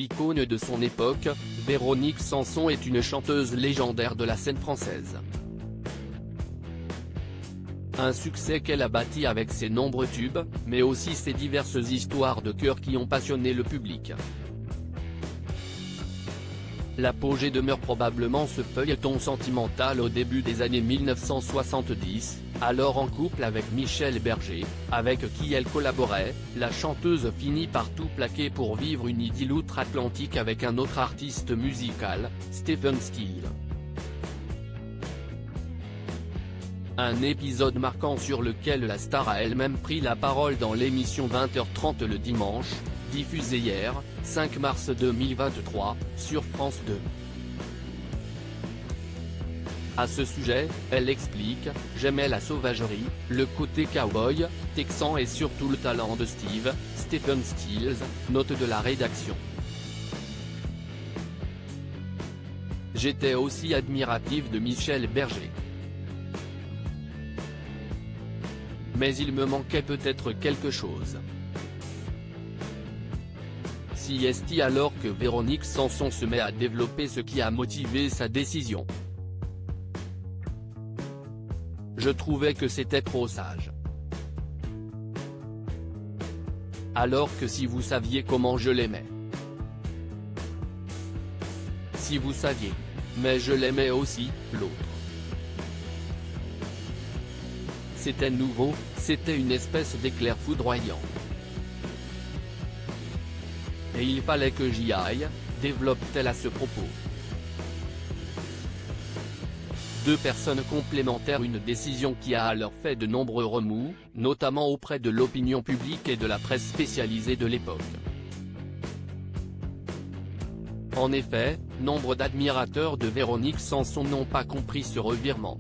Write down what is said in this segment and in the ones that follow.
icône de son époque, Véronique Sanson est une chanteuse légendaire de la scène française. Un succès qu'elle a bâti avec ses nombreux tubes, mais aussi ses diverses histoires de cœur qui ont passionné le public. L'apogée demeure probablement ce feuilleton sentimental au début des années 1970, alors en couple avec Michel Berger, avec qui elle collaborait. La chanteuse finit par tout plaquer pour vivre une idylle outre-Atlantique avec un autre artiste musical, Stephen Stills. Un épisode marquant sur lequel la star a elle-même pris la parole dans l'émission 20h30 le dimanche, diffusée hier, 5 mars 2023, sur France 2. À ce sujet, elle explique « J'aimais la sauvagerie, le côté cow-boy, texan et surtout le talent de Stephen Stills », note de la rédaction. J'étais aussi admirative de Michel Berger. Mais il me manquait peut-être quelque chose. Si est alors que Véronique Sanson se met à développer ce qui a motivé sa décision. Je trouvais que c'était trop sage. Alors que si vous saviez comment je l'aimais. Si vous saviez. Mais je l'aimais aussi, l'autre. C'était nouveau, c'était une espèce d'éclair foudroyant. Et il fallait que j'y aille, développe-t-elle à ce propos. Deux personnes complémentaires, une décision qui a alors fait de nombreux remous, notamment auprès de l'opinion publique et de la presse spécialisée de l'époque. En effet, nombre d'admirateurs de Véronique Sanson n'ont pas compris ce revirement.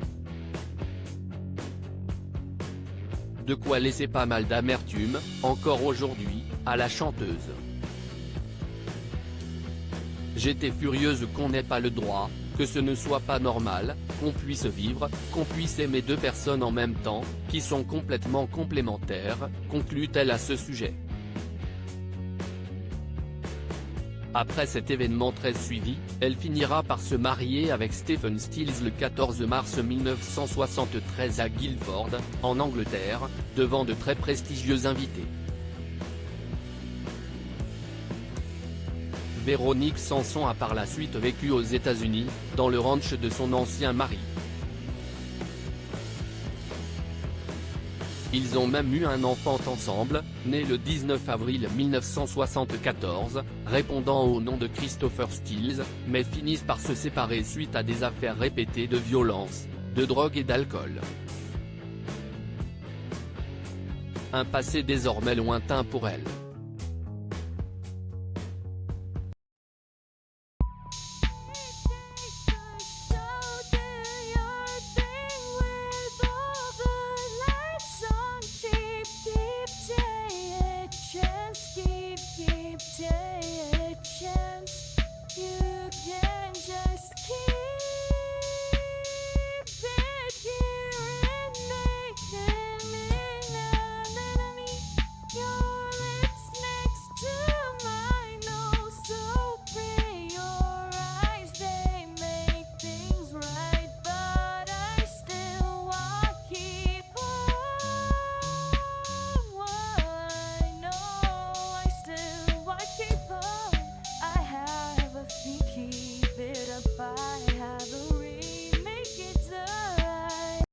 De quoi laisser pas mal d'amertume, encore aujourd'hui, à la chanteuse. J'étais furieuse qu'on n'ait pas le droit, que ce ne soit pas normal, qu'on puisse vivre, qu'on puisse aimer deux personnes en même temps, qui sont complètement complémentaires, conclut-elle à ce sujet. Après cet événement très suivi, elle finira par se marier avec Stephen Stills le 14 mars 1973 à Guildford, en Angleterre, devant de très prestigieux invités. Véronique Sanson a par la suite vécu aux États-Unis, dans le ranch de son ancien mari. Ils ont même eu un enfant ensemble, né le 19 avril 1974, répondant au nom de Christopher Stills, mais finissent par se séparer suite à des affaires répétées de violence, de drogue et d'alcool. Un passé désormais lointain pour elle.